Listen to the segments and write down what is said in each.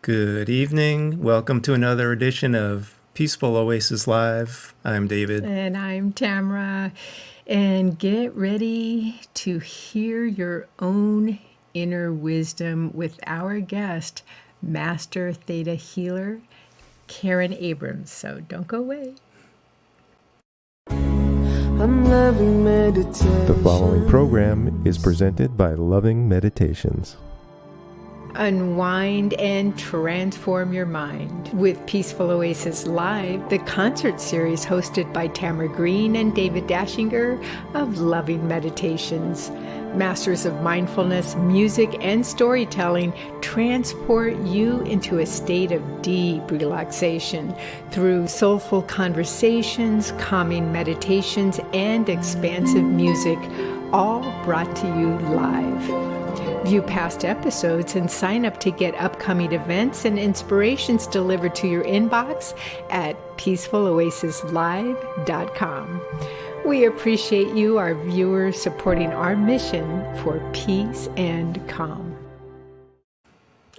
Good evening. Welcome to another edition of Peaceful Oasis Live. I'm David. And I'm Tamara. And get ready to hear your own inner wisdom with our guest, Master Theta Healer Karen Abrams. So don't go away. The following program is presented by Loving Meditations. Unwind and transform your mind with Peaceful Oasis Live, the concert series hosted by Tamara Green and David Dashinger of Loving Meditations. Masters of mindfulness, music, and storytelling transport you into a state of deep relaxation through soulful conversations, calming meditations, and expansive music, all brought to you live. View past episodes and sign up to get upcoming events and inspirations delivered to your inbox at peacefuloasislive.com. We appreciate you, our viewers, supporting our mission for peace and calm.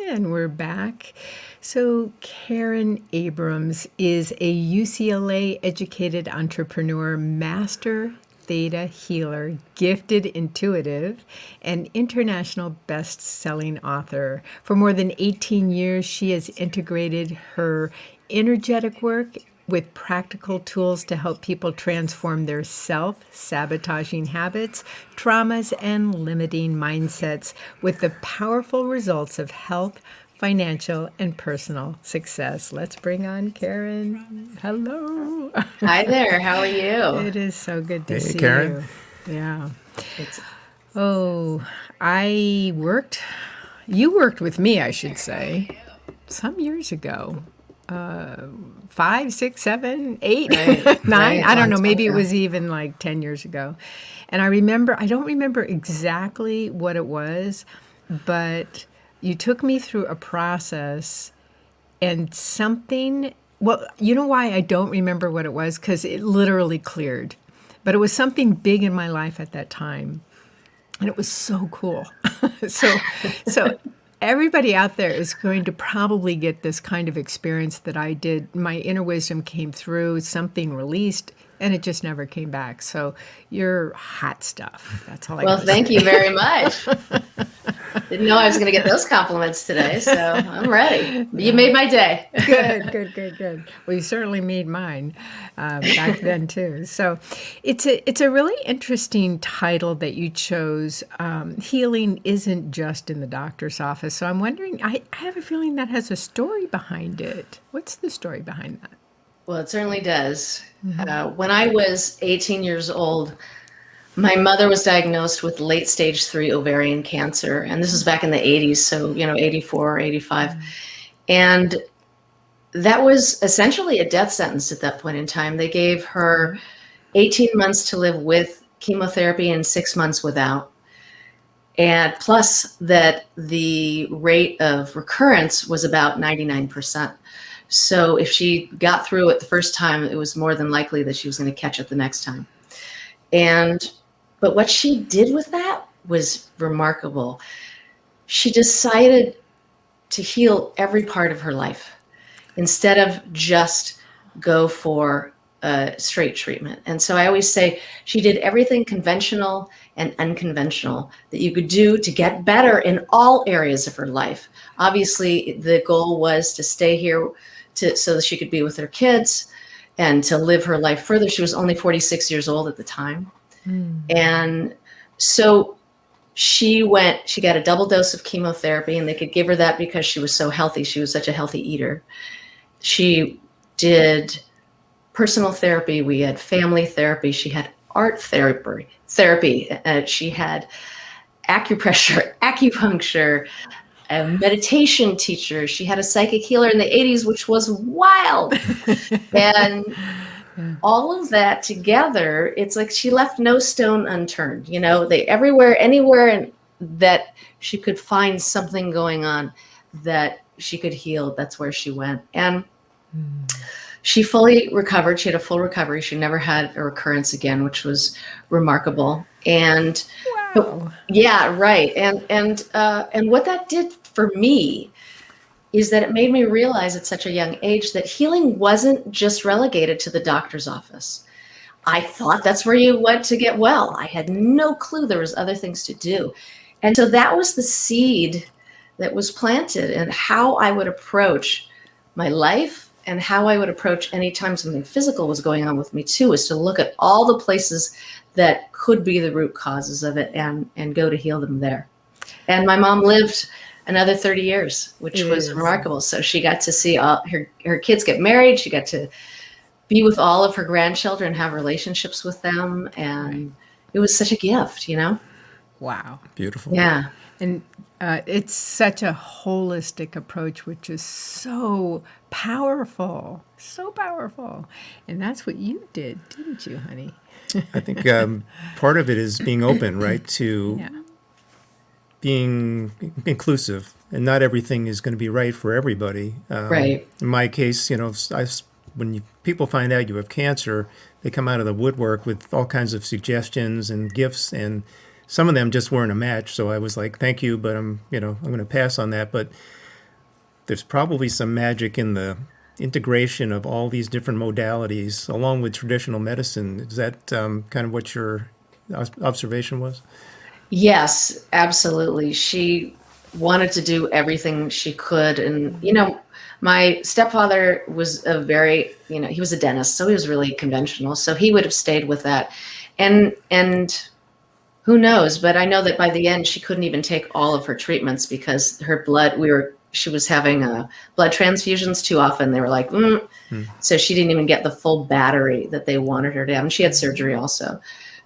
And we're back. So Karen Abrams is a UCLA-educated entrepreneur, Master Theta Healer, gifted intuitive, and international best-selling author. For more than 18 years, she has integrated her energetic work with practical tools to help people transform their self-sabotaging habits, traumas, and limiting mindsets with the powerful results of health, financial, and personal success. Let's bring on Karen. Hello. Hi there. How are you? It is so good to see Karen. you. Yeah. You worked with me, I should say, some years ago. 5, 6, 7, 8, Right, 9. right. I don't know. Long Maybe it time was even like 10 years ago. And I don't remember exactly what it was, but you took me through a process and something, well, you know why I don't remember what it was? Because it literally cleared. But it was something big in my life at that time. And it was so cool. So everybody out there is going to probably get this kind of experience that I did. My inner wisdom came through, something released, and it just never came back. So you're hot stuff. That's all I Well, gotta thank say. you very much. Didn't know I was going to get those compliments today, so I'm ready. You made my day. Good. Well, you certainly made mine back then too. So it's a really interesting title that you chose. Healing isn't just in the doctor's office. So I'm wondering, I have a feeling that has a story behind it. What's the story behind that? Well, it certainly does. When I was 18 years old, my mother was diagnosed with late stage 3 ovarian cancer. And this is back in the 80s, so, 84, 85. And that was essentially a death sentence at that point in time. They gave her 18 months to live with chemotherapy and 6 months without. And plus that the rate of recurrence was about 99%. So if she got through it the first time, it was more than likely that she was going to catch it the next time. But what she did with that was remarkable. She decided to heal every part of her life instead of just go for a straight treatment. And so I always say she did everything conventional and unconventional that you could do to get better in all areas of her life. Obviously, the goal was to stay here so that she could be with her kids and to live her life further. She was only 46 years old at the time. And so she got a double dose of chemotherapy, and they could give her that because she was so healthy. She was such a healthy eater. She did personal therapy. We had family therapy. She had art therapy. She had acupressure, acupuncture, a meditation teacher. She had a psychic healer in the 80s, which was wild. And all of that together, it's like she left no stone unturned. Anywhere that she could find something going on that she could heal, that's where she went. And She fully recovered. She had a full recovery. She never had a recurrence again, which was remarkable. And Wow. yeah, right. And what that did for me is that it made me realize at such a young age that healing wasn't just relegated to the doctor's office. I thought that's where you went to get well. I had no clue there was other things to do. And so that was the seed that was planted in how I would approach my life and how I would approach any time something physical was going on with me too, is to look at all the places that could be the root causes of it and go to heal them there. And my mom lived another 30 years, which was remarkable. So she got to see all her kids get married. She got to be with all of her grandchildren, have relationships with them. And it was such a gift, you know? Wow. Beautiful. Yeah. And it's such a holistic approach, which is so powerful, so powerful. And that's what you did, didn't you, honey? I think part of it is being open, right, to Yeah. being inclusive, and not everything is going to be right for everybody. Right. In my case, when people find out you have cancer, they come out of the woodwork with all kinds of suggestions and gifts, and some of them just weren't a match. So I was like, "Thank you, but I'm going to pass on that." But there's probably some magic in the integration of all these different modalities, along with traditional medicine. Is that kind of what your observation was? Yes, absolutely. She wanted to do everything she could. And, my stepfather was he was a dentist, so he was really conventional. So he would have stayed with that. And who knows, but I know that by the end, she couldn't even take all of her treatments because her blood, she was having blood transfusions too often. They were like, So she didn't even get the full battery that they wanted her to have. And she had surgery also.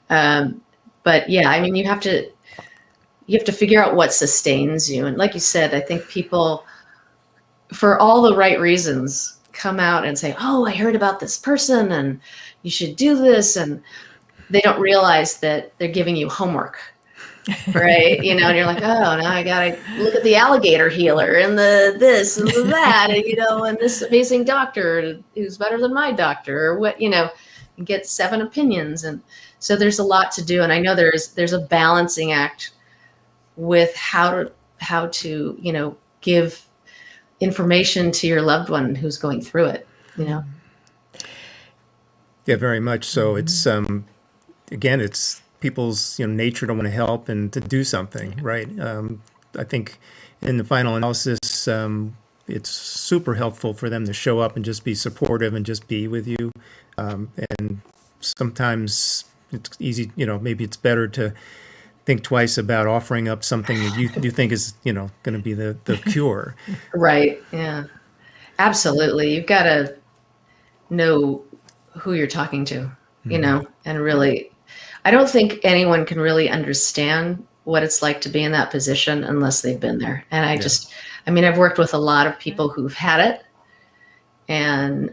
But yeah, I mean, you have to figure out what sustains you. And like you said, I think people, for all the right reasons, come out and say, "Oh, I heard about this person and you should do this." And they don't realize that they're giving you homework, right? And you're like, "Oh, now I got to look at the alligator healer and the this and the that, and this amazing doctor who's better than my doctor, or what, and get 7 opinions." And so there's a lot to do. And I know there's a balancing act with how to give information to your loved one who's going through it. Yeah, very much so. It's again, it's people's nature to want to help and to do something, right? I think in the final analysis, it's super helpful for them to show up and just be supportive and just be with you. And sometimes it's easy, maybe it's better to think twice about offering up something that you think is, going to be the cure. Right. Yeah, absolutely. You've got to know who you're talking to, and really, I don't think anyone can really understand what it's like to be in that position unless they've been there. And I've worked with a lot of people who've had it and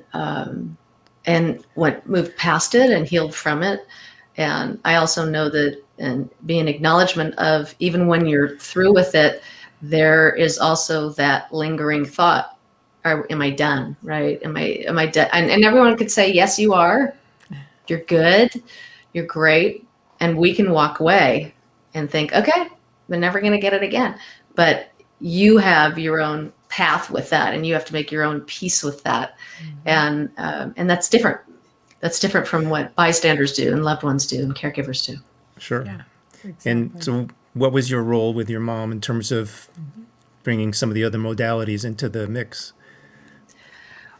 moved past it and healed from it. And I also know that, and be an acknowledgement of, even when you're through with it, there is also that lingering thought, am I done? Right? Am I done? And everyone could say, yes, you are. You're good. You're great. And we can walk away and think, okay, we're never going to get it again. But you have your own path with that, and you have to make your own peace with that. Mm-hmm. And that's different. That's different from what bystanders do and loved ones do and caregivers do. Sure. Yeah, exactly. And so what was your role with your mom in terms of bringing some of the other modalities into the mix?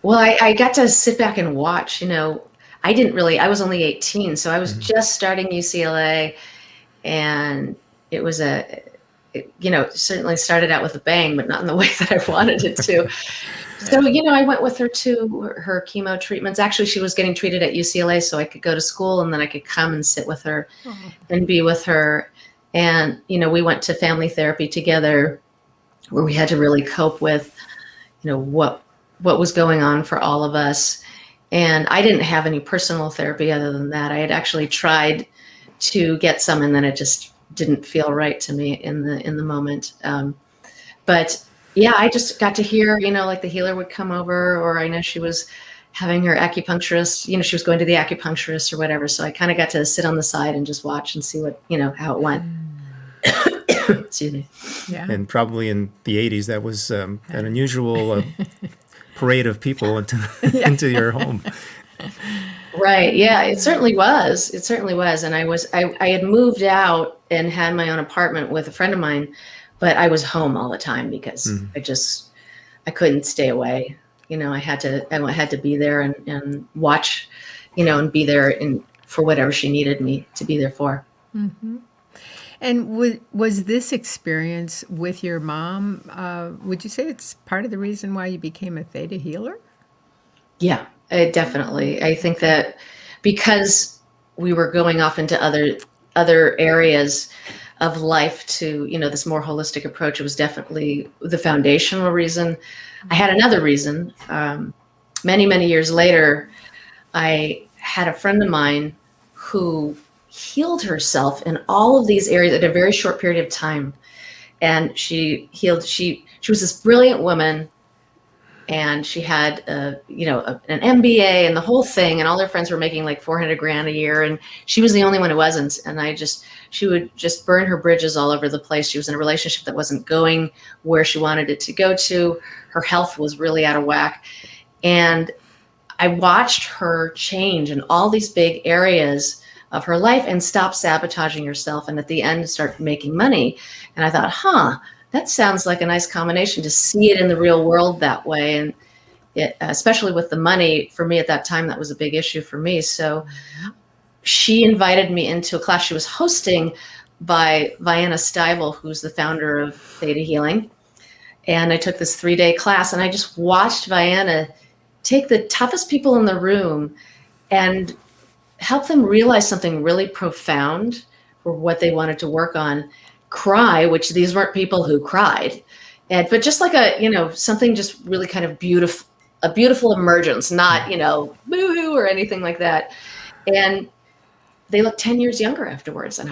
Well, I got to sit back and watch. I was only 18, so I was just starting UCLA, and it was certainly started out with a bang, but not in the way that I wanted it to. So, I went with her to her chemo treatments. Actually, she was getting treated at UCLA, so I could go to school and then I could come and sit with her and be with her. And, we went to family therapy together, where we had to really cope with, what was going on for all of us. And I didn't have any personal therapy other than that. I had actually tried to get some, and then it just didn't feel right to me in the moment. But yeah, I just got to hear, like the healer would come over, or I know she was having her acupuncturist, she was going to the acupuncturist or whatever. So I kind of got to sit on the side and just watch and see what, how it went. Excuse me. Yeah. And probably in the 80s, that was an unusual parade of people into your home. Right. Yeah, it certainly was. It certainly was. And I had moved out and had my own apartment with a friend of mine, but I was home all the time because I couldn't stay away. I had to be there and watch, and be there for whatever she needed me to be there for. Mm-hmm. And was this experience with your mom, would you say it's part of the reason why you became a Theta healer? Yeah, definitely. I think that because we were going off into other areas of life to, this more holistic approach, it was definitely the foundational reason. I had another reason. Many, many years later, I had a friend of mine who healed herself in all of these areas at a very short period of time. And she was this brilliant woman, and she had an MBA and the whole thing, and all her friends were making like $400,000 a year, and she was the only one who wasn't. And she would just burn her bridges all over the place. She was in a relationship that wasn't going where she wanted it to go to. Her health was really out of whack. And I watched her change in all these big areas of her life and stop sabotaging herself, and at the end start making money. And I thought, that sounds like a nice combination to see it in the real world that way. And especially with the money, for me at that time, that was a big issue for me. So she invited me into a class she was hosting by Vienna Stiebel, who's the founder of Theta Healing. And I took this 3-day class, and I just watched Vienna take the toughest people in the room and help them realize something really profound for what they wanted to work on, cry, which these weren't people who cried, but just like something just really kind of beautiful, a beautiful emergence, not, boo-hoo or anything like that. And they looked 10 years younger afterwards. And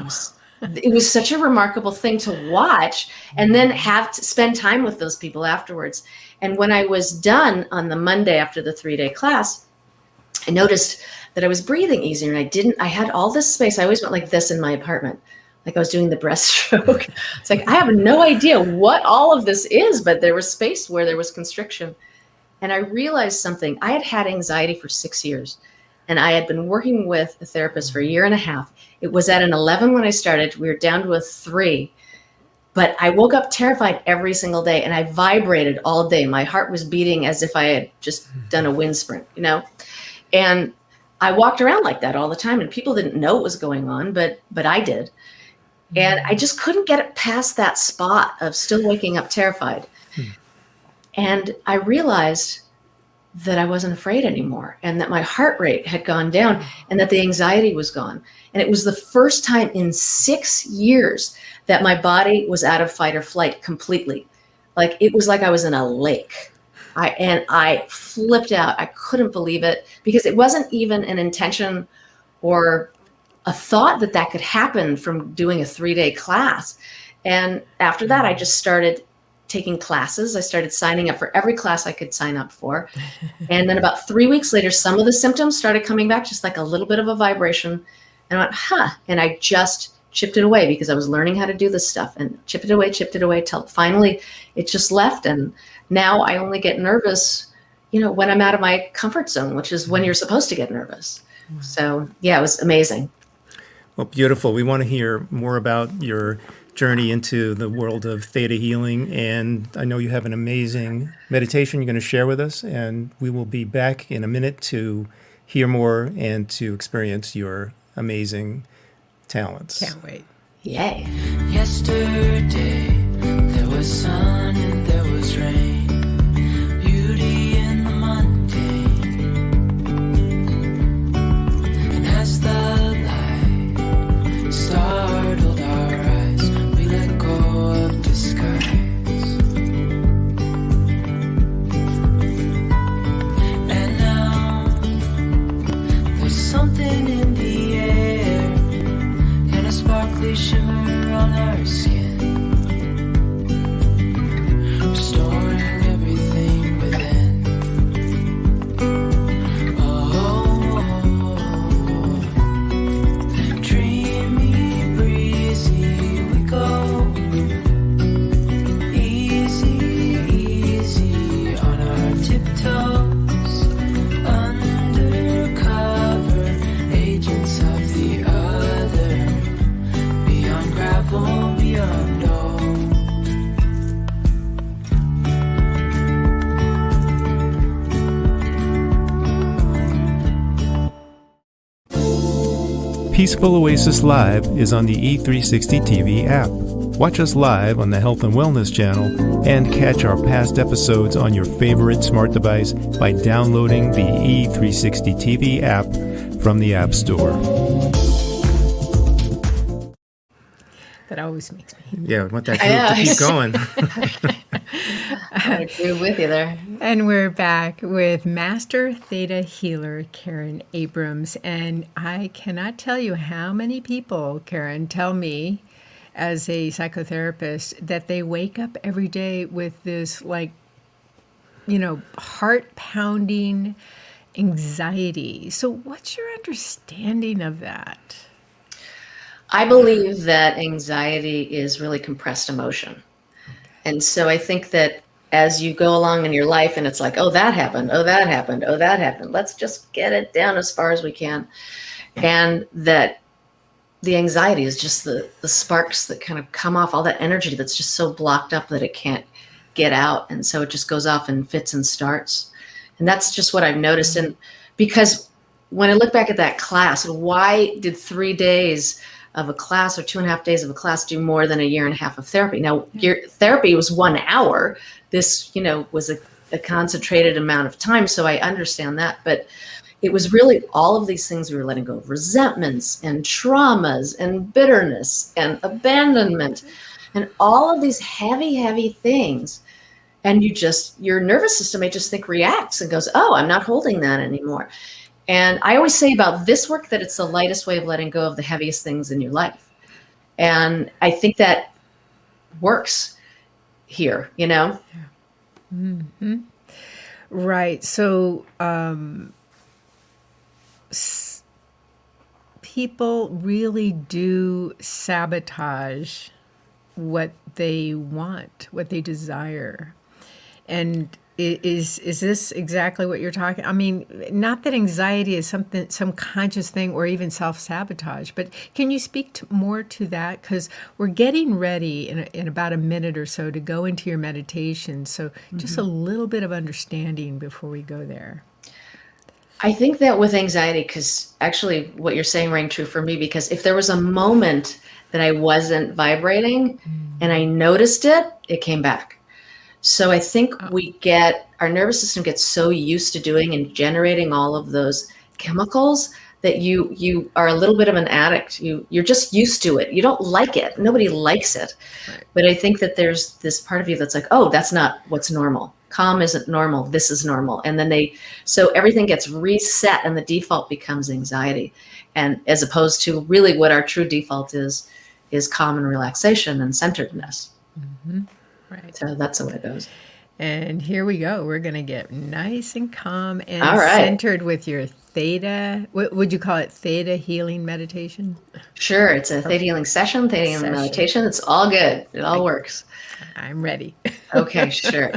it was such a remarkable thing to watch, and then have to spend time with those people afterwards. And when I was done on the Monday after the 3-day class, I noticed that I was breathing easier, and I had all this space. I always went like this in my apartment, like I was doing the breaststroke. It's like, I have no idea what all of this is, but there was space where there was constriction. And I realized something. I had had anxiety for 6 years, and I had been working with a therapist for 1.5 years. It was at an 11 when I started. We were down to a 3, but I woke up terrified every single day, and I vibrated all day. My heart was beating as if I had just done a wind sprint, and I walked around like that all the time, and people didn't know what was going on, but I did. And I just couldn't get it past that spot of still waking up terrified. And I realized that I wasn't afraid anymore, and that my heart rate had gone down, and that the anxiety was gone. And it was the first time in 6 years that my body was out of fight or flight completely. Like, it was like I was in a lake. I flipped out. I couldn't believe it, because it wasn't even an intention or a thought that could happen from doing a 3-day class. And after that, I just started taking classes. I started signing up for every class I could sign up for. And then about 3 weeks later, some of the symptoms started coming back, just like a little bit of a vibration. And I went, and I just chipped it away, because I was learning how to do this stuff, and chipped it away till finally it just left. And now I only get nervous, when I'm out of my comfort zone, which is when you're supposed to get nervous. So yeah, it was amazing. Well, beautiful. We want to hear more about your journey into the world of Theta healing. And I know you have an amazing meditation you're going to share with us. And we will be back in a minute to hear more and to experience your amazing talents. Can't wait. Yay. Yesterday, there was sun and there was rain. Beauty in the mundane. And as the light startled our eyes, we let go of disguise. And now there's something in the air, and a sparkly shimmer on our skin, restoring everything within. Peaceful Oasis Live is on the E360 TV app. Watch us live on the Health and Wellness channel and catch our past episodes on your favorite smart device by downloading the E360 TV app from the App Store. That always makes me. Yeah, I want that group to keep going. I agree with you there. And we're back with Master Theta Healer Karen Abrams. And I cannot tell you how many people, Karen, tell me as a psychotherapist that they wake up every day with this, like, heart pounding anxiety. So, what's your understanding of that? I believe that anxiety is really compressed emotion. And so I think that as you go along in your life and it's like, oh, that happened, oh, that happened, oh, that happened, let's just get it down as far as we can. And that the anxiety is just the sparks that kind of come off, all that energy that's just so blocked up that it can't get out. And so it just goes off in fits and starts. And that's just what I've noticed. And because when I look back at that class, why did 3 days of a class or 2.5 days of a class do more than 1.5 years of therapy? Now, your therapy was 1 hour. This, was a concentrated amount of time. So I understand that. But it was really all of these things we were letting go of: resentments and traumas and bitterness and abandonment and all of these heavy, heavy things. And your nervous system, I just think, reacts and goes, oh, I'm not holding that anymore. And I always say about this work that it's the lightest way of letting go of the heaviest things in your life. And I think that works here, Mm-hmm. Right. So people really do sabotage what they want, what they desire. And is this exactly what you're talking? I mean, not that anxiety is some conscious thing or even self-sabotage, but can you speak more to that? Because we're getting ready in about a minute or so to go into your meditation. So just a little bit of understanding before we go there. I think that with anxiety, because actually what you're saying rang true for me, because if there was a moment that I wasn't vibrating and I noticed it, it came back. So I think our nervous system gets so used to doing and generating all of those chemicals that you are a little bit of an addict. You're just used to it. You don't like it. Nobody likes it. Right. But I think that there's this part of you that's like, oh, that's not what's normal. Calm isn't normal. This is normal. And then so everything gets reset and the default becomes anxiety. And as opposed to really what our true default is calm and relaxation and centeredness. Mm-hmm. Right. So that's the way it goes. And here we go. We're going to get nice and calm and centered with your Theta. What would you call it? Theta healing meditation? Sure. It's a Theta healing session, Theta healing meditation. It's all good. It all works. I'm ready. Okay, sure.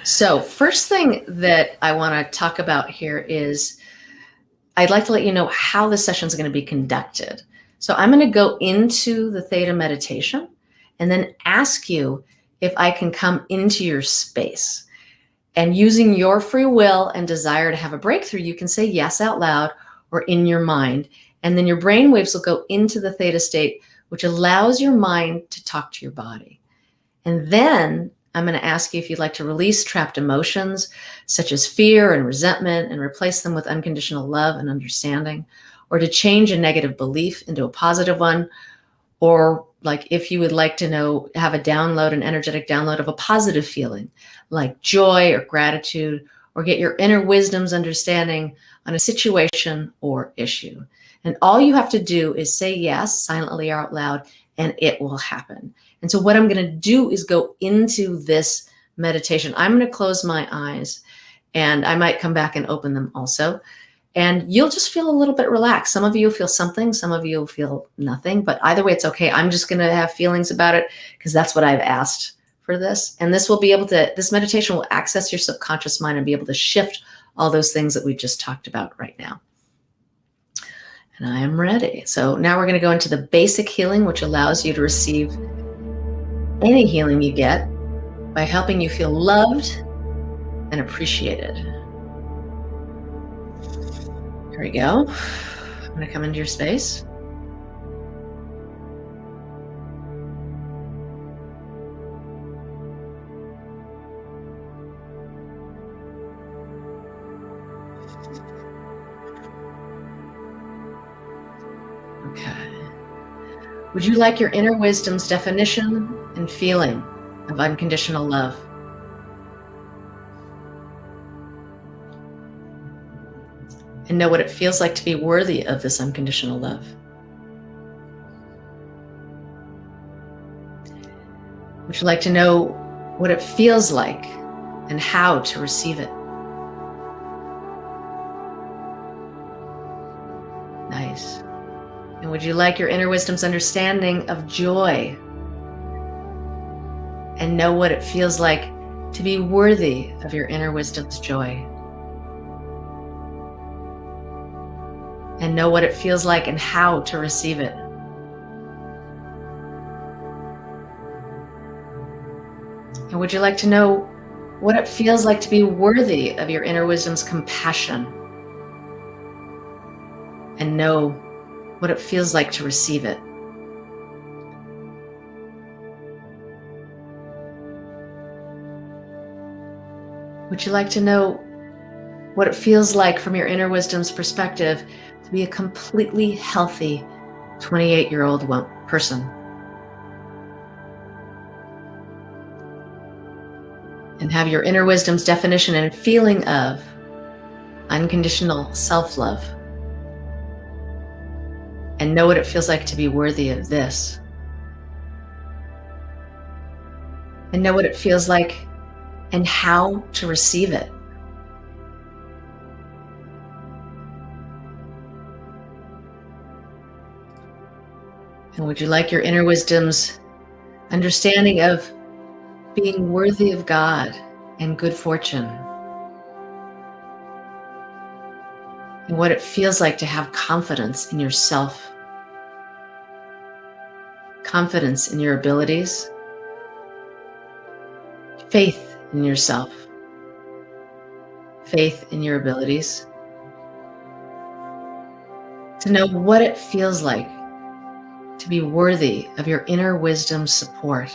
So first thing that I want to talk about here is I'd like to let you know how the session is going to be conducted. So I'm going to go into the Theta meditation and then ask you if I can come into your space. And using your free will and desire to have a breakthrough, you can say yes out loud or in your mind. And then your brain waves will go into the theta state, which allows your mind to talk to your body. And then I'm going to ask you if you'd like to release trapped emotions, such as fear and resentment, and replace them with unconditional love and understanding, or to change a negative belief into a positive one, or like if you would like to have a download, an energetic download of a positive feeling like joy or gratitude, or get your inner wisdom's understanding on a situation or issue. And all you have to do is say yes silently or out loud, and it will happen. And so what I'm going to do is go into this meditation. I'm going to close my eyes, and I might come back and open them also. And you'll just feel a little bit relaxed. Some of you will feel something, some of you will feel nothing, but either way, it's okay. I'm just going to have feelings about it because that's what I've asked for this. And this meditation will access your subconscious mind and be able to shift all those things that we just talked about right now. And I am ready. So now we're going to go into the basic healing, which allows you to receive any healing you get by helping you feel loved and appreciated. Here we go. I'm going to come into your space. Would you like your inner wisdom's definition and feeling of unconditional love? And know what it feels like to be worthy of this unconditional love? Would you like to know what it feels like and how to receive it? Nice. And would you like your inner wisdom's understanding of joy and know what it feels like to be worthy of your inner wisdom's joy? And know what it feels like and how to receive it? And would you like to know what it feels like to be worthy of your inner wisdom's compassion? And know what it feels like to receive it? Would you like to know what it feels like from your inner wisdom's perspective to be a completely healthy 28-year-old person? And have your inner wisdom's definition and feeling of unconditional self-love. And know what it feels like to be worthy of this. And know what it feels like and how to receive it. And would you like your inner wisdom's understanding of being worthy of God and good fortune? And what it feels like to have confidence in yourself, confidence in your abilities, faith in yourself, faith in your abilities, to know what it feels like to be worthy of your inner wisdom's support,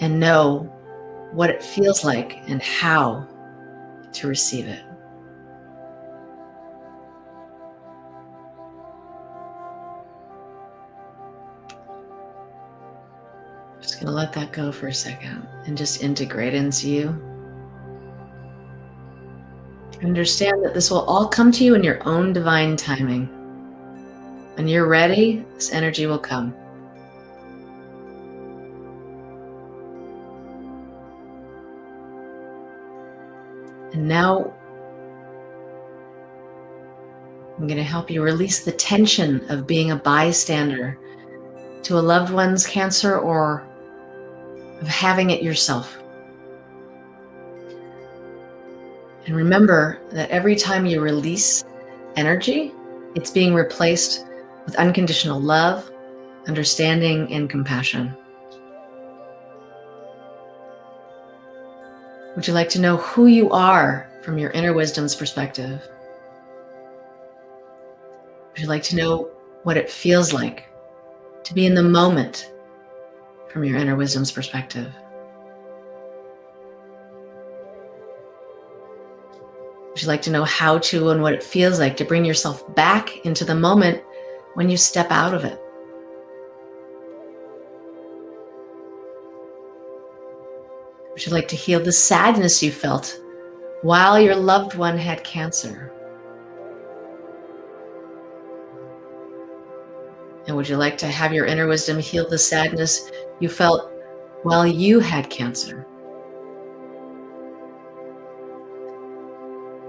and know what it feels like and how to receive it. Just going to let that go for a second and just integrate into you. Understand that this will all come to you in your own divine timing. When you're ready, this energy will come. And now I'm going to help you release the tension of being a bystander to a loved one's cancer or of having it yourself. And remember that every time you release energy, it's being replaced with unconditional love, understanding, and compassion. Would you like to know who you are from your inner wisdom's perspective? Would you like to know what it feels like to be in the moment from your inner wisdom's perspective? Would you like to know how to and what it feels like to bring yourself back into the moment when you step out of it? Would you like to heal the sadness you felt while your loved one had cancer? And would you like to have your inner wisdom heal the sadness you felt while you had cancer?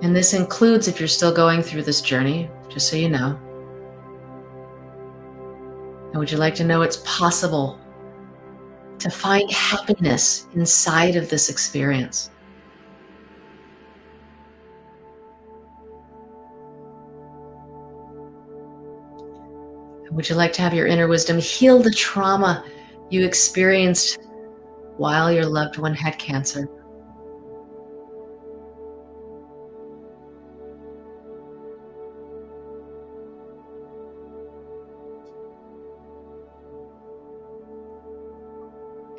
And this includes if you're still going through this journey, just so you know. And would you like to know it's possible to find happiness inside of this experience? Would you like to have your inner wisdom heal the trauma you experienced while your loved one had cancer?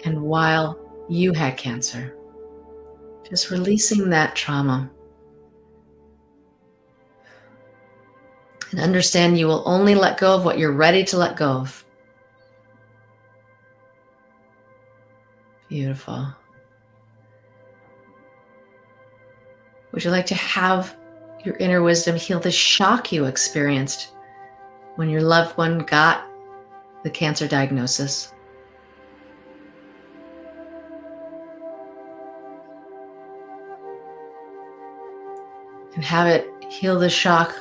And while you had cancer, just releasing that trauma And understand you will only let go of what you're ready to let go of. Beautiful. Would you like to have your inner wisdom heal the shock you experienced when your loved one got the cancer diagnosis? And have it heal the shock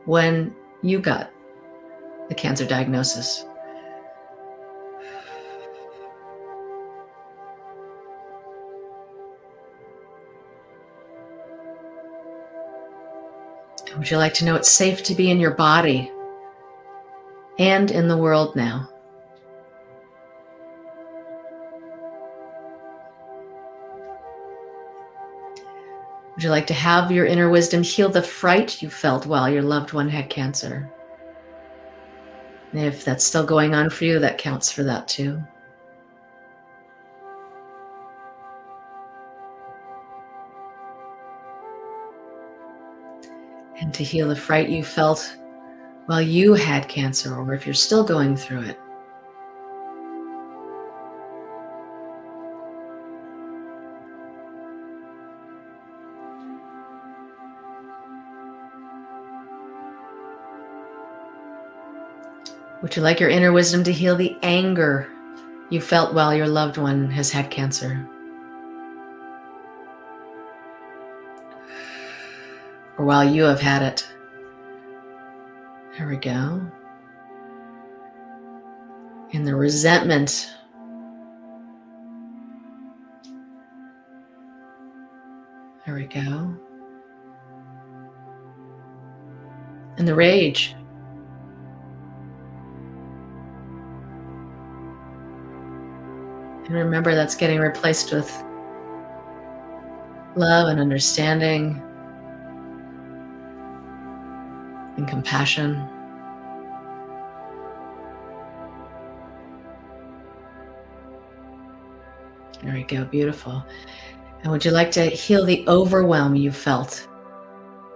when you got the cancer diagnosis. Would you like to know it's safe to be in your body and in the world now? Would you like to have your inner wisdom heal the fright you felt while your loved one had cancer? And if that's still going on for you, that counts for that too. And to heal the fright you felt while you had cancer, or if you're still going through it. Would you like your inner wisdom to heal the anger you felt while your loved one has had cancer? Or while you have had it? There we go. And the resentment. There we go. And the rage. And remember, that's getting replaced with love and understanding and compassion. There we go, beautiful. And would you like to heal the overwhelm you felt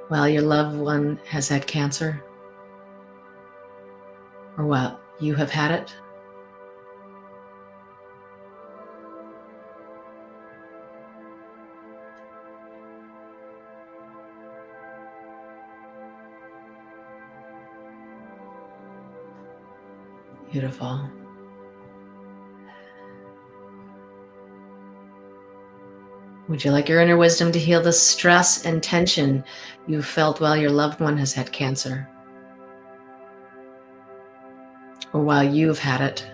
while your loved one has had cancer? Or while you have had it? Beautiful. Would you like your inner wisdom to heal the stress and tension you felt while your loved one has had cancer? Or while you've had it?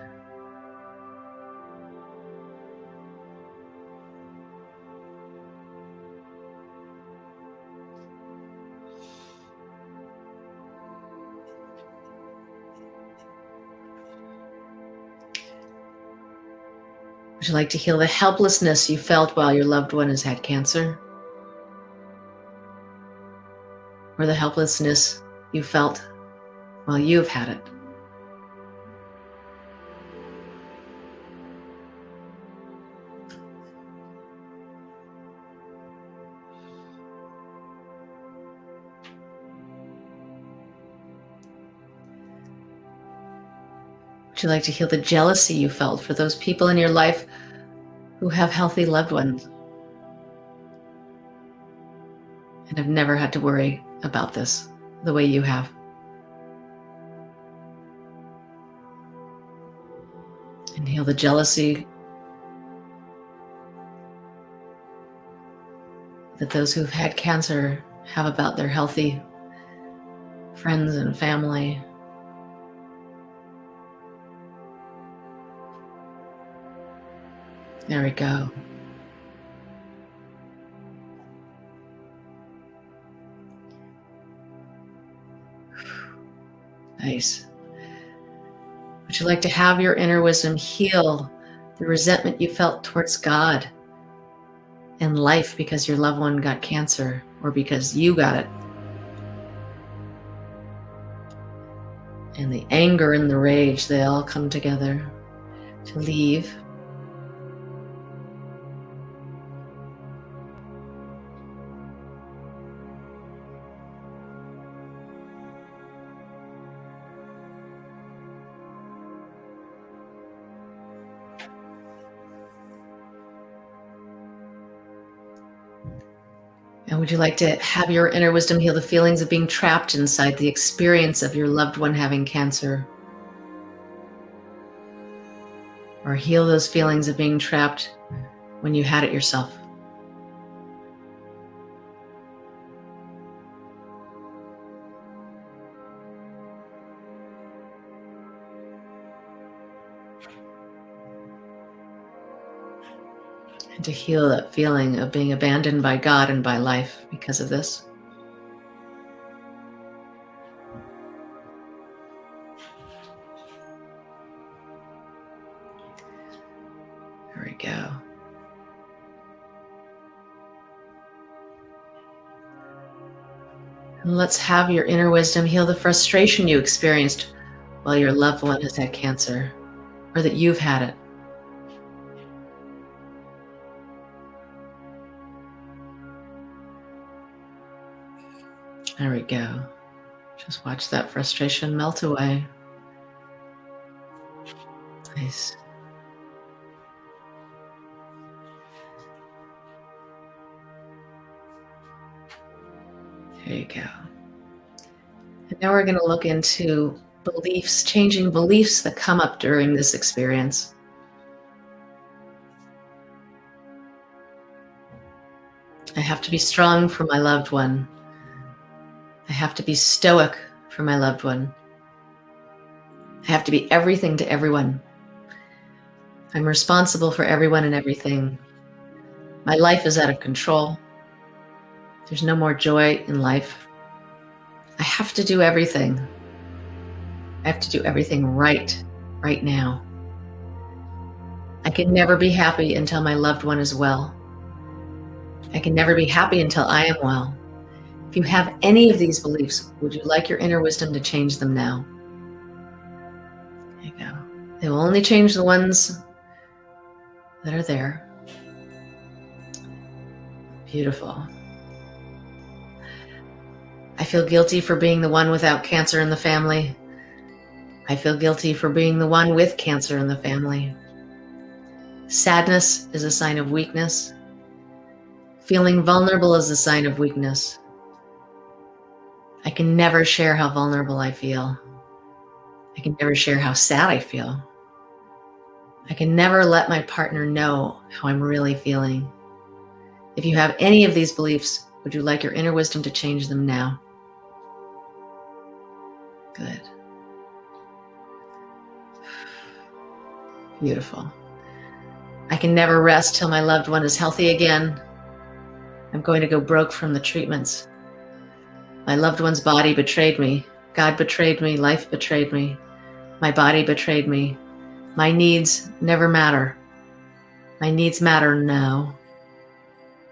Would you like to heal the helplessness you felt while your loved one has had cancer? Or the helplessness you felt while you've had it? Would you like to heal the jealousy you felt for those people in your life who have healthy loved ones and have never had to worry about this the way you have? And heal the jealousy that those who've had cancer have about their healthy friends and family. There we go. Nice. Would you like to have your inner wisdom heal the resentment you felt towards God and life because your loved one got cancer or because you got it? And the anger and the rage, they all come together to leave. And would you like to have your inner wisdom heal the feelings of being trapped inside the experience of your loved one having cancer? Or heal those feelings of being trapped when you had it yourself? And to heal that feeling of being abandoned by God and by life because of this. There we go. And let's have your inner wisdom heal the frustration you experienced while your loved one has had cancer, or that you've had it. There we go. Just watch that frustration melt away. Nice. There you go. And now we're going to look into beliefs, changing beliefs that come up during this experience. I have to be strong for my loved one. I have to be stoic for my loved one. I have to be everything to everyone. I'm responsible for everyone and everything. My life is out of control. There's no more joy in life. I have to do everything. I have to do everything right now. I can never be happy until my loved one is well. I can never be happy until I am well. If you have any of these beliefs, would you like your inner wisdom to change them now? There you go. They will only change the ones that are there. Beautiful. I feel guilty for being the one without cancer in the family. I feel guilty for being the one with cancer in the family. Sadness is a sign of weakness. Feeling vulnerable is a sign of weakness. I can never share how vulnerable I feel. I can never share how sad I feel. I can never let my partner know how I'm really feeling. If you have any of these beliefs, would you like your inner wisdom to change them now? Good. Beautiful. I can never rest till my loved one is healthy again. I'm going to go broke from the treatments. My loved one's body betrayed me. God betrayed me. Life betrayed me. My body betrayed me. My needs never matter. My needs matter now.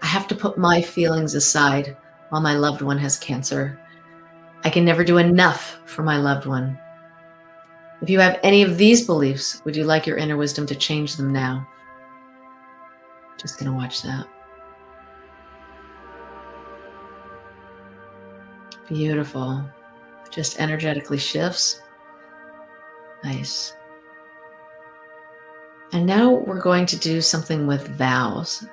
I have to put my feelings aside while my loved one has cancer. I can never do enough for my loved one. If you have any of these beliefs, would you like your inner wisdom to change them now? Just going to watch that. Beautiful. Just energetically shifts. Nice. And now we're going to do something with vows.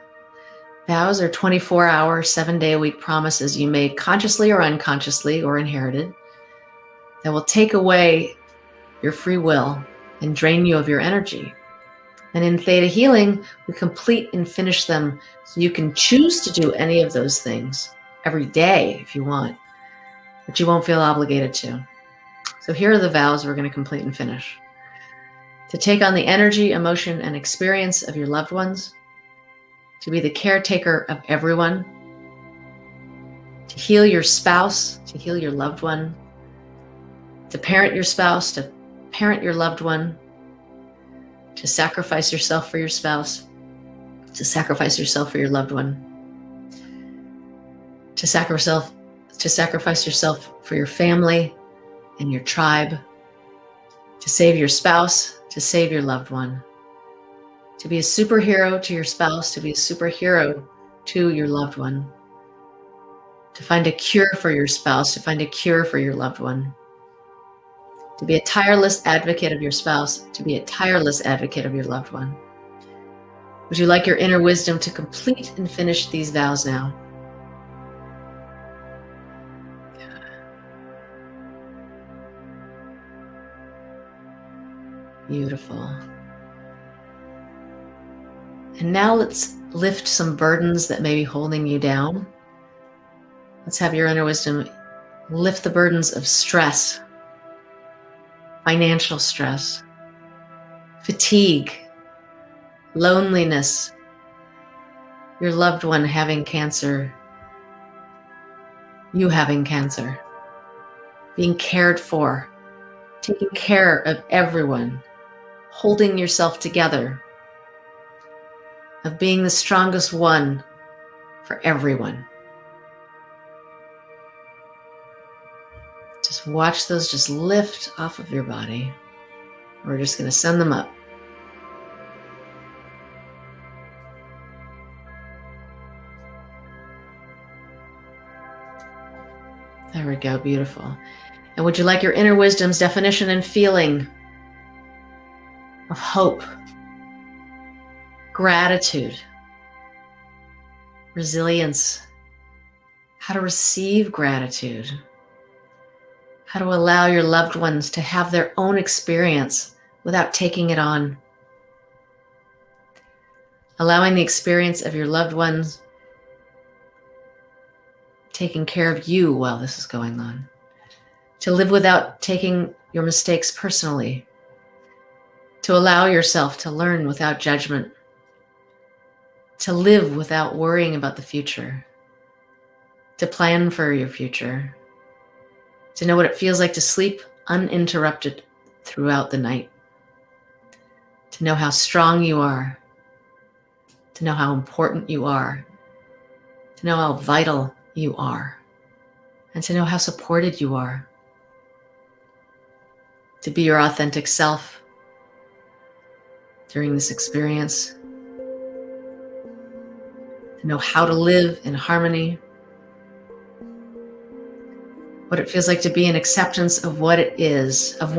Vows are 24-hour, 7-day-a-week promises you made consciously or unconsciously or inherited that will take away your free will and drain you of your energy. And in Theta Healing, we complete and finish them so you can choose to do any of those things every day if you want, but you won't feel obligated to. So here are the vows we're going to complete and finish. To take on the energy, emotion, and experience of your loved ones, to be the caretaker of everyone, to heal your spouse, to heal your loved one, to parent your spouse, to parent your loved one, to sacrifice yourself for your spouse, to sacrifice yourself for your loved one, to sacrifice yourself for your family and your tribe, to save your spouse, to save your loved one, to be a superhero to your spouse, to be a superhero to your loved one, to find a cure for your spouse, to find a cure for your loved one, to be a tireless advocate of your spouse, to be a tireless advocate of your loved one. Would you like your inner wisdom to complete and finish these vows now? Beautiful. And now let's lift some burdens that may be holding you down. Let's have your inner wisdom lift the burdens of stress, financial stress, fatigue, loneliness, your loved one having cancer, you having cancer, being cared for, taking care of everyone, holding yourself together, of being the strongest one for everyone. Just watch those just lift off of your body. We're just going to send them up. There we go, beautiful. And would you like your inner wisdom's definition and feeling of hope, gratitude, resilience, how to receive gratitude, how to allow your loved ones to have their own experience without taking it on, allowing the experience of your loved ones taking care of you while this is going on, to live without taking your mistakes personally, to allow yourself to learn without judgment, to live without worrying about the future, to plan for your future, to know what it feels like to sleep uninterrupted throughout the night, to know how strong you are, to know how important you are, to know how vital you are, and to know how supported you are, to be your authentic self during this experience, to know how to live in harmony, what it feels like to be in acceptance of what it is, and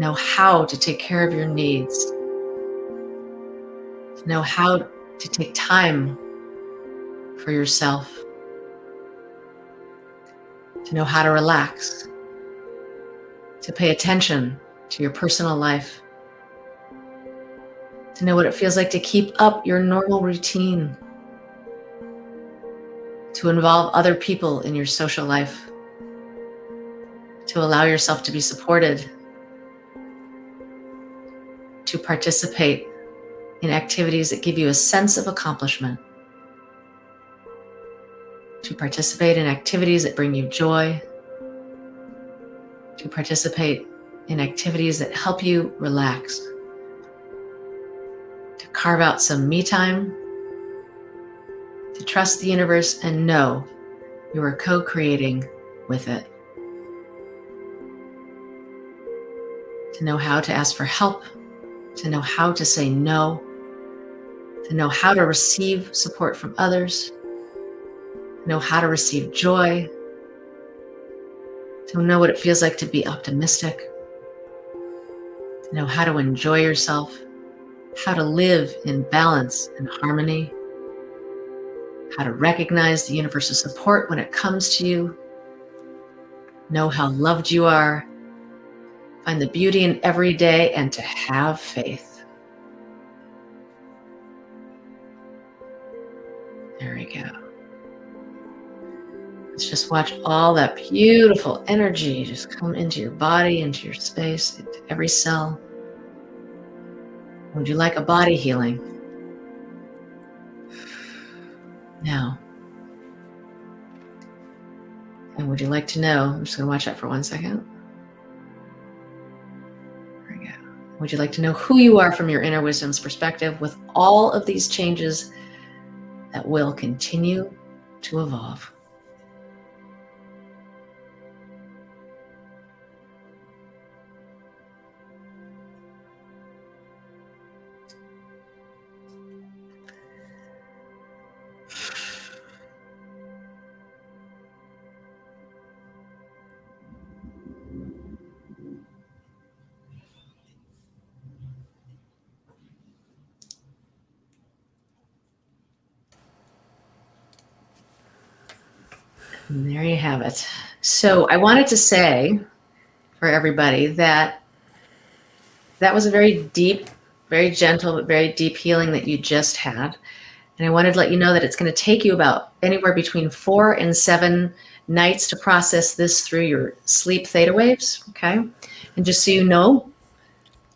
know how to take care of your needs, to know how to take time for yourself, to know how to relax, to pay attention to your personal life, to know what it feels like to keep up your normal routine, to involve other people in your social life, to allow yourself to be supported, to participate in activities that give you a sense of accomplishment, to participate in activities that bring you joy, to participate in activities that help you relax, to carve out some me time, to trust the universe and know you are co-creating with it, to know how to ask for help, to know how to say no, to know how to receive support from others, to know how to receive joy, to know what it feels like to be optimistic, to know how to enjoy yourself, how to live in balance and harmony, how to recognize the universe's support when it comes to you, know how loved you are, find the beauty in every day, and to have faith. There we go. Let's just watch all that beautiful energy just come into your body, into your space, into every cell. Would you like a body healing? Now. And would you like to know, I'm just going to watch that for 1 second. There we go. Would you like to know who you are from your inner wisdom's perspective with all of these changes that will continue to evolve? And there you have it. So I wanted to say for everybody that that was a very deep, very gentle, but very deep healing that you just had. And I wanted to let you know that it's going to take you about anywhere between 4 and 7 nights to process this through your sleep theta waves. Okay. And just so you know,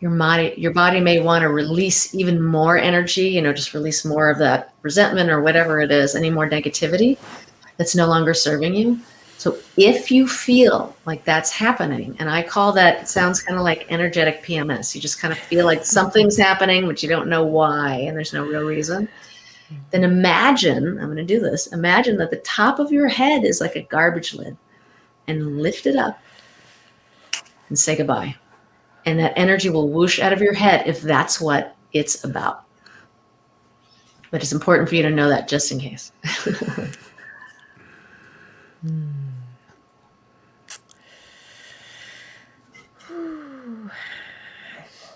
your body may want to release even more energy, just release more of that resentment or whatever it is, any more negativity that's no longer serving you. So if you feel like that's happening, and I call that, it sounds kind of like energetic PMS. You just kind of feel like something's happening, but you don't know why, and there's no real reason. Then imagine, I'm going to do this, imagine that the top of your head is like a garbage lid, and lift it up and say goodbye. And that energy will whoosh out of your head if that's what it's about. But it's important for you to know that just in case.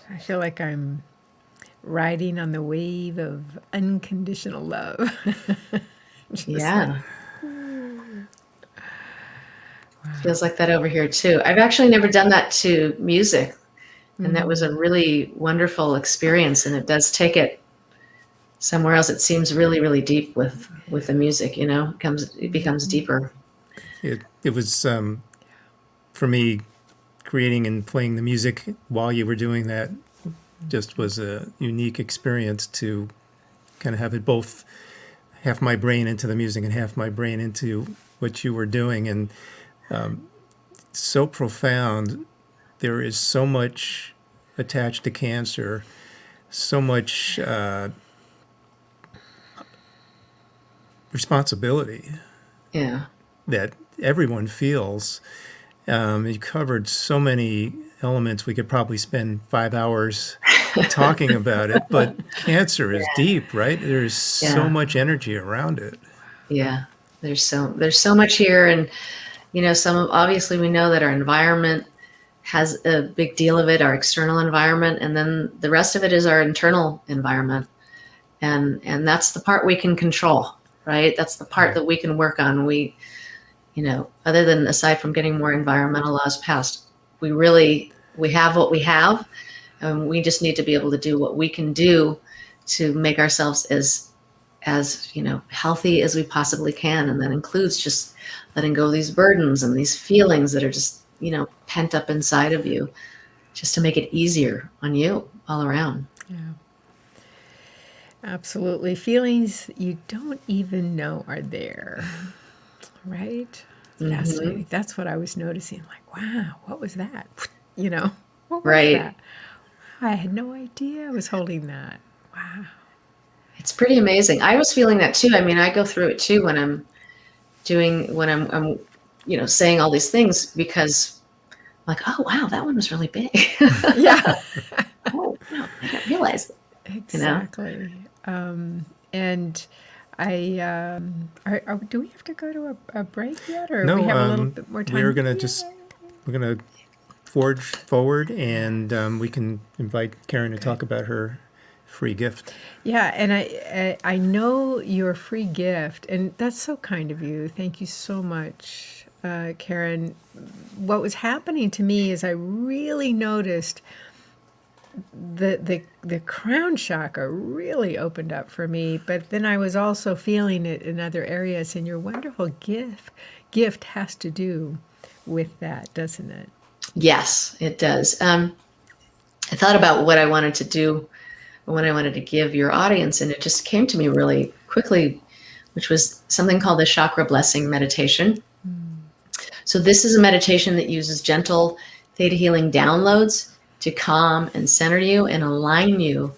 I feel like I'm riding on the wave of unconditional love. Yeah. Feels like that over here too. I've actually never done that to music. And that was a really wonderful experience. And it does take it somewhere else. It seems really, really deep with the music, it becomes deeper. It was, for me, creating and playing the music while you were doing that just was a unique experience to kind of have it both half my brain into the music and half my brain into what you were doing. And so profound. There is so much attached to cancer, so much responsibility that everyone feels. You covered so many elements. We could probably spend 5 hours talking about it, but cancer is deep, right? There's so much energy around it. Yeah, there's so much here. And, obviously we know that our environment has a big deal of it, our external environment, and then the rest of it is our internal environment. And that's the part we can control, right? That's the part that we can work on. We, other than aside from getting more environmental laws passed, we have what we have, and we just need to be able to do what we can do to make ourselves as healthy as we possibly can. And that includes just letting go of these burdens and these feelings that are just, pent up inside of you, just to make it easier on you all around. Yeah. Absolutely. Feelings you don't even know are there, right? Fascinating. That's what I was noticing. Like, wow, what was that? What was that? I had no idea I was holding that. Wow. It's pretty amazing. I was feeling that too. I mean, I go through it too when I'm saying all these things, because I'm like, oh, wow, that one was really big. Yeah. Oh, wow, I didn't realize that. Exactly. And I, do we have to go to a break yet, or No, we have a little bit more time? We're going to forge forward, and we can invite Karen to talk about her free gift. Yeah, and I know your free gift, and that's so kind of you. Thank you so much, Karen. What was happening to me is I really noticed the crown chakra really opened up for me, but then I was also feeling it in other areas, and your wonderful gift has to do with that, doesn't it? Yes, it does. I thought about what I wanted to do, what I wanted to give your audience, and it just came to me really quickly, which was something called the chakra blessing meditation. So this is a meditation that uses gentle theta healing downloads to calm and center you and align you,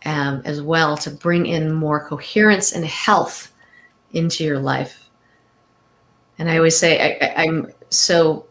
as well, to bring in more coherence and health into your life. And I always say I'm so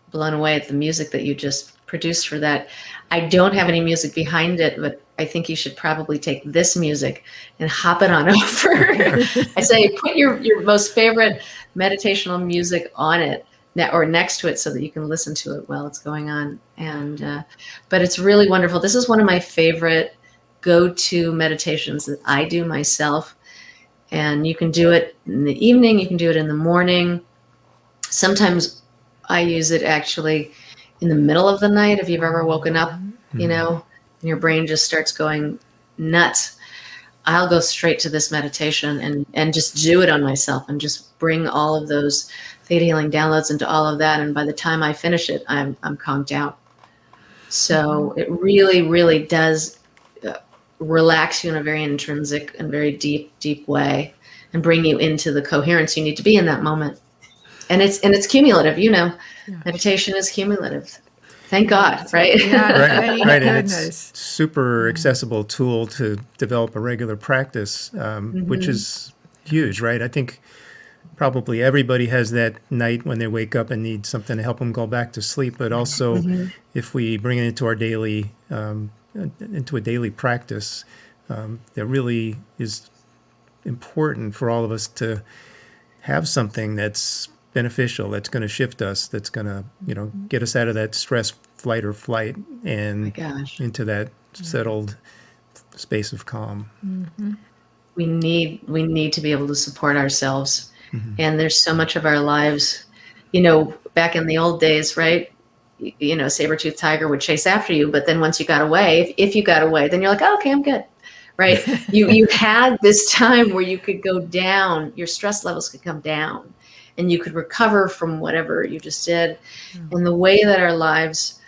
blown away at the music that you just produced for that. I don't have any music behind it, but I think you should probably take this music and hop it on over. I say put your most favorite meditational music on it or next to it so that you can listen to it while it's going on. And but it's really wonderful. This is one of my favorite go-to meditations that I do myself. And you can do it in the evening, you can do it in the morning. Sometimes I use it actually in the middle of the night, if you've ever woken up, and your brain just starts going nuts, I'll go straight to this meditation and just do it on myself and just bring all of those theta healing downloads into all of that. And by the time I finish it, I'm calmed out. So it really, really does relax you in a very intrinsic and very deep way, and bring you into the coherence you need to be in that moment. And it's cumulative, meditation is cumulative. Thank God, right? Yeah, Right. And goodness. it's super accessible tool to develop a regular practice, which is huge, right? I think probably everybody has that night when they wake up and need something to help them go back to sleep. But also, if we bring it into our daily, into a daily practice, that really is important for all of us to have something that's beneficial, that's going to shift us, that's going to, get us out of that stress, flight or flight, and into that settled space of calm. We need to be able to support ourselves. And there's so much of our lives, back in the old days, right? Saber-toothed tiger would chase after you, but then once you got away, if you got away, then you're like, oh, okay, I'm good, right? you had this time where you could go down, your stress levels could come down, and you could recover from whatever you just did. And the way that our lives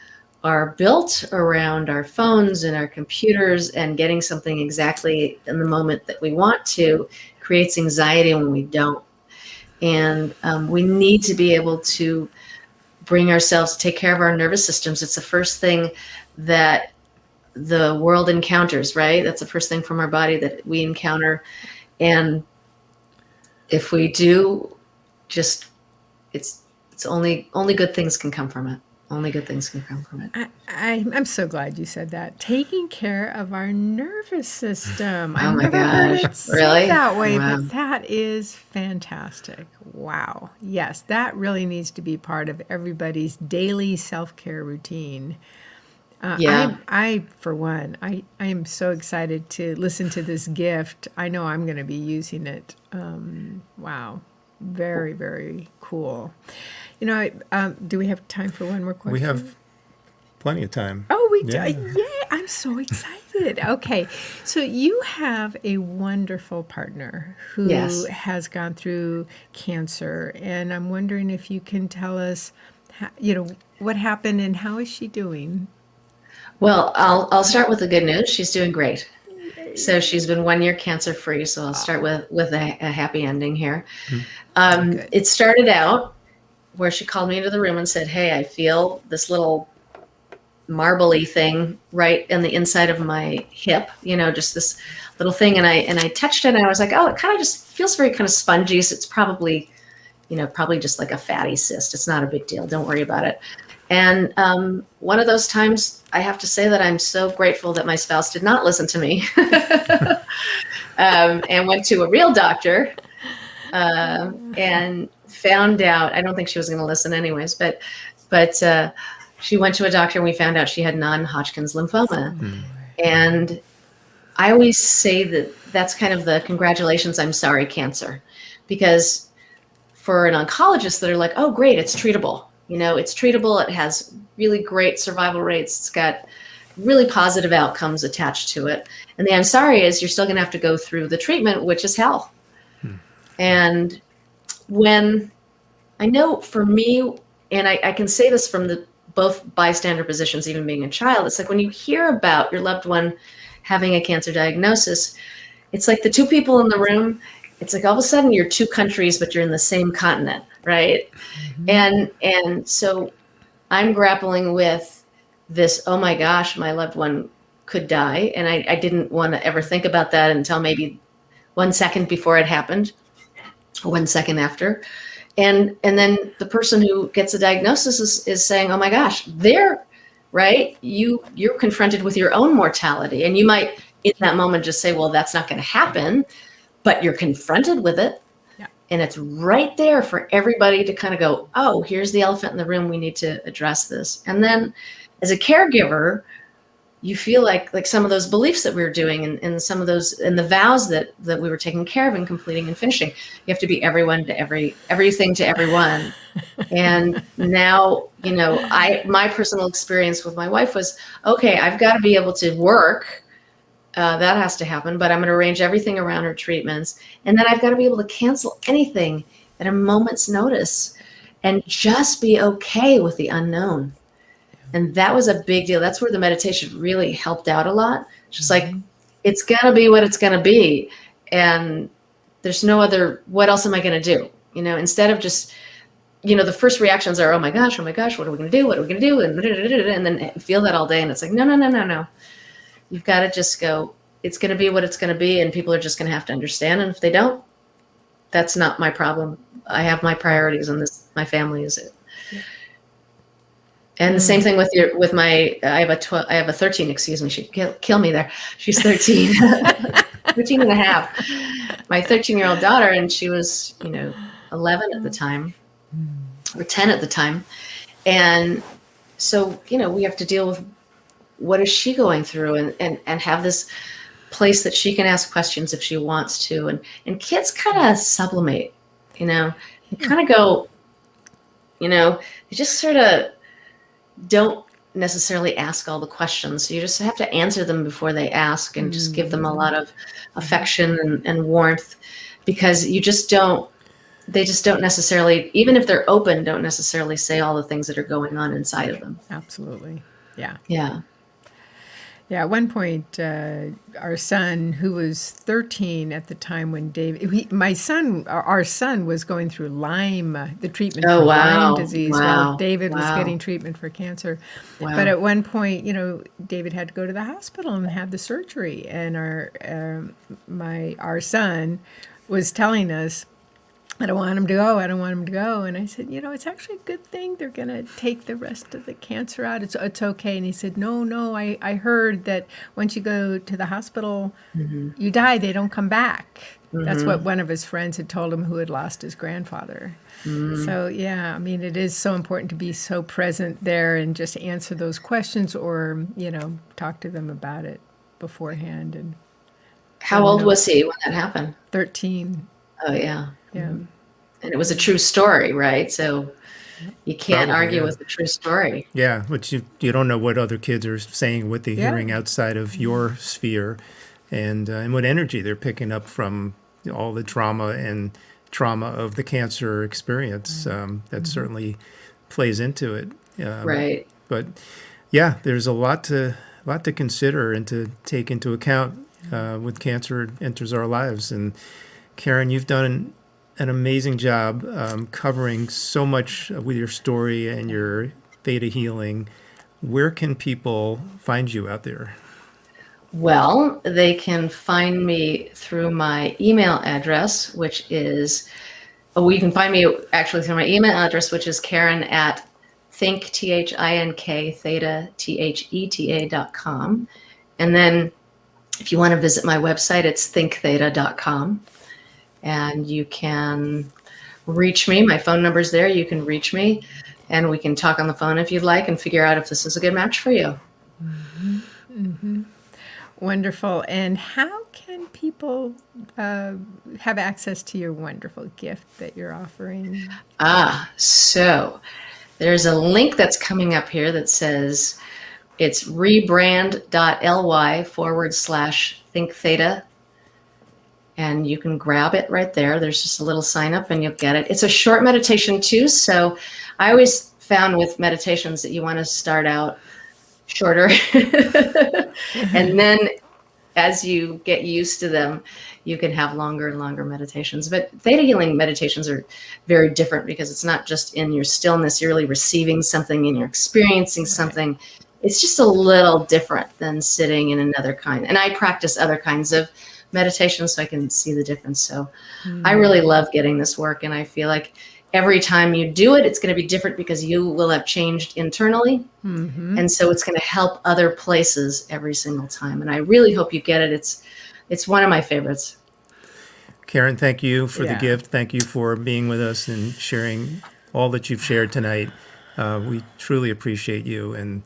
are built around our phones and our computers and getting something exactly in the moment that we want to creates anxiety when we don't. And we need to be able to bring ourselves, take care of our nervous systems. It's the first thing that the world encounters, right? That's the first thing from our body that we encounter. And if we do, it's only good things can come from it. Only good things can come from it. I'm so glad you said that. Taking care of our nervous system. Oh I've my never heard gosh, it said really? that way, Wow. but that is fantastic. Wow. Yes, that really needs to be part of everybody's daily self-care routine. I for one, I am so excited to listen to this gift. I know I'm going to be using it. Wow. Very, very cool. Do we have time for one more question? We have plenty of time. Oh, we do. Yeah. Yay, I'm so excited. Okay. So you have a wonderful partner who Yes. has gone through cancer. And I'm wondering if you can tell us, what happened and how is she doing? Well, I'll start with the good news. She's doing great. So she's been 1 year cancer free. So I'll start with a happy ending here. Good. It started out where she called me into the room and said, hey, I feel this little marbly thing right in the inside of my hip, just this little thing. And I touched it and I was like, oh, it kind of just feels very kind of spongy. So it's probably just like a fatty cyst. It's not a big deal. Don't worry about it. And one of those times I have to say that I'm so grateful that my spouse did not listen to me and went to a real doctor and found out, I don't think she was going to listen anyways, but she went to a doctor and we found out she had non-Hodgkin's lymphoma. And I always say that that's kind of the congratulations, I'm sorry cancer, because for an oncologist that are like, oh, great, it's treatable. It's treatable. It has really great survival rates. It's got really positive outcomes attached to it. And the I'm sorry is you're still going to have to go through the treatment, which is hell. And when I know for me, and I can say this from both bystander positions, even being a child, it's like when you hear about your loved one having a cancer diagnosis, it's like the two people in the room, it's like all of a sudden you're two countries, but you're in the same continent, right? And so I'm grappling with this, oh my gosh, my loved one could die. And I didn't want to ever think about that until maybe 1 second before it happened, 1 second after. And then the person who gets a diagnosis is saying, oh my gosh, they're right. You're confronted with your own mortality. And you might in that moment just say, well, that's not going to happen, but you're confronted with it. Yeah. And it's right there for everybody to kind of go, oh, here's the elephant in the room. We need to address this. And then as a caregiver, you feel like some of those beliefs that we were doing and some of those and the vows that we were taking care of and completing and finishing. You have to be everyone to everything to everyone. And now, my personal experience with my wife was, okay, I've got to be able to work. That has to happen, but I'm going to arrange everything around her treatments. And then I've got to be able to cancel anything at a moment's notice and just be okay with the unknown. And that was a big deal. That's where the meditation really helped out a lot. Just like, it's going to be what it's going to be. And there's no other, what else am I going to do? Instead of just, the first reactions are, oh my gosh, what are we going to do? What are we going to do? And then feel that all day. And it's like, no. You've got to just go, it's going to be what it's going to be. And people are just going to have to understand. And if they don't, that's not my problem. I have my priorities, and my family is it. And the same thing with my, I have a 13, excuse me, she'd kill me there. She's 13, 13 and a half. My 13-year-old daughter, and she was, 11 at the time, or 10 at the time. And so, we have to deal with what is she going through and have this place that she can ask questions if she wants to. And kids kind of sublimate, they kind of go, they just sort of don't necessarily ask all the questions. So you just have to answer them before they ask, and just give them a lot of affection and warmth, because they just don't necessarily, even if they're open, don't necessarily say all the things that are going on inside of them. Absolutely. Yeah. Yeah. Yeah, at one point, our son, who was 13 at the time when our son was going through Lyme, the treatment for Lyme disease, while David was getting treatment for cancer. Wow. But at one point, David had to go to the hospital and have the surgery, and our son was telling us, I don't want him to go. And I said, it's actually a good thing. They're going to take the rest of the cancer out. It's okay. And he said, no, I heard that once you go to the hospital, you die. They don't come back. That's what one of his friends had told him, who had lost his grandfather. So, yeah, I mean, it is so important to be so present there and just answer those questions, or, talk to them about it beforehand. And how old was he when that happened? 13. Oh, yeah. Yeah. And it was a true story, right? So you can't argue with a true story. Yeah, but you don't know what other kids are saying, what they're hearing outside of your sphere, and what energy they're picking up from all the trauma of the cancer experience. That certainly plays into it. Right. But yeah, there's a lot to consider and to take into account when cancer enters our lives. And Karen, you've done an amazing job covering so much with your story and your theta healing. Where can people find you out there? Well, they can find me through my email address, which is, you can find me actually through my email address, which is Karen@think, THINK, theta, THETA.com. And then if you want to visit my website, it's thinktheta.com. And you can reach me. My phone number's there. You can reach me, and we can talk on the phone if you'd like and figure out if this is a good match for you. Wonderful. And how can people have access to your wonderful gift that you're offering? So there's a link that's coming up here that says it's rebrand.ly/think theta. And you can grab it right there. There's just a little sign up and you'll get it. It's a short meditation too. So I always found with meditations that you want to start out shorter. And then as you get used to them, you can have longer and longer meditations. But theta healing meditations are very different, because it's not just in your stillness. You're really receiving something and you're experiencing something. It's just a little different than sitting in another kind. And I practice other kinds of meditation, so I can see the difference. So I really love getting this work, and I feel like every time you do it, it's going to be different, because you will have changed internally. And so it's going to help other places every single time. And I really hope you get it. It's one of my favorites. Karen, thank you for the gift. Thank you for being with us and sharing all that you've shared tonight. We truly appreciate you, and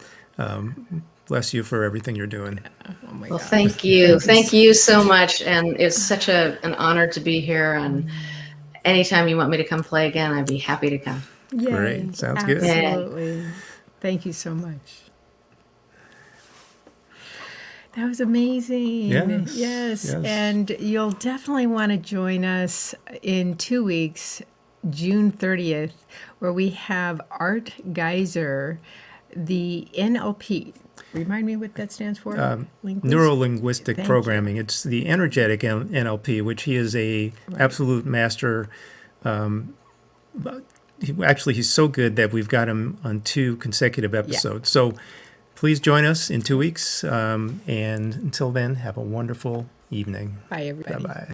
bless you for everything you're doing. Oh my Well, God. thank you. Thank you so much. And it's such an honor to be here. And anytime you want me to come play again, I'd be happy to come. Yay, Great. Sounds good. Absolutely. Thank you so much. That was amazing. Yes, Yes. yes. And you'll definitely want to join us in 2 weeks, June 30th, where we have Art Geiser, the NLP. Remind me what that stands for? Neuro-linguistic Thank programming. It's the energetic NLP, which he is a absolute master. Actually, he's so good that we've got him on 2 consecutive episodes. So please join us in 2 weeks. And until then, have a wonderful evening. Bye, everybody. Bye-bye.